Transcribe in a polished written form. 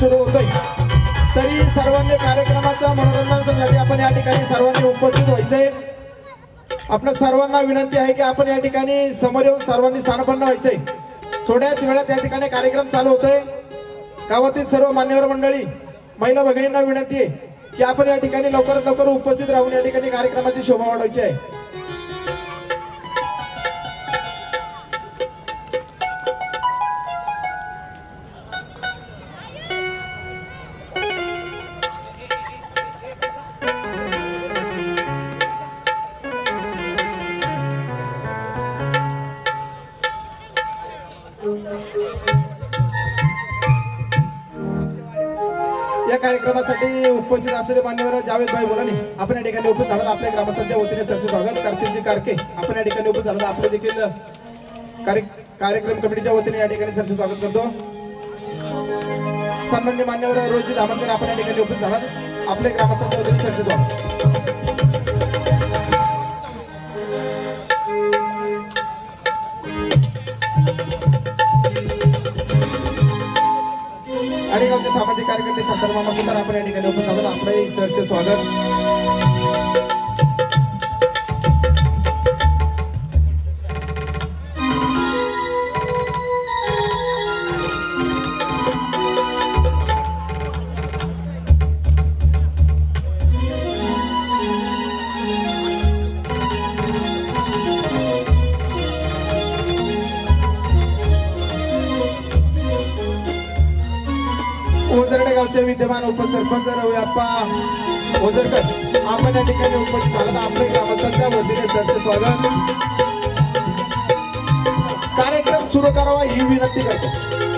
सुरू होतोय तरी सर्वांनी कार्यक्रमाच्या मनोरंजनासाठी आपण या ठिकाणी सर्वांनी उपस्थित व्हायचंय। आपल्या सर्वांना विनंती आहे की आपण या ठिकाणी समोर येऊन सर्वांनी स्थानापन्न व्हायचंय। थोड्याच वेळात या ठिकाणी कार्यक्रम चालू होतोय। गावातील सर्व मान्यवर मंडळी महिला भगिनींना विनंती आहे की आपण या ठिकाणी लवकरात लवकर उपस्थित राहून या ठिकाणी कार्यक्रमाची शोभा वाढवायची आहे। या कार्यक्रमासाठी उपस्थित असलेले मान्यवर जावेद भाई बोलानी आपण या ठिकाणी उपस्थित झाला। आपल्या ग्रामस्थांच्या वतीने सरचे स्वागत करतील कारके आपण या ठिकाणी उपस्थित झाला। आपले देखील कार्यक्रम कमिटीच्या वतीने या ठिकाणी सरचे स्वागत करतो। सन्माननीय मान्यवर रोजी धामणकर आपण या ठिकाणी उपस्थित झाला। आपल्या ग्रामस्थांच्या वतीने सरचे स्वागत। गावचे सामाजिक कार्यकर्ते शांताराम मामा सुतार आपण या ठिकाणी उपस्थित झालो। आपले सरचे स्वागत। ओझरडे गावचे विद्यमान उपसरपंच रवी आप्पा ओझरकर आपण या ठिकाणी उपस्थित झाला। आपल्या ग्रामस्थांच्या वतीने सरचे स्वागत। कार्यक्रम सुरू करावा ही विनंती करतो।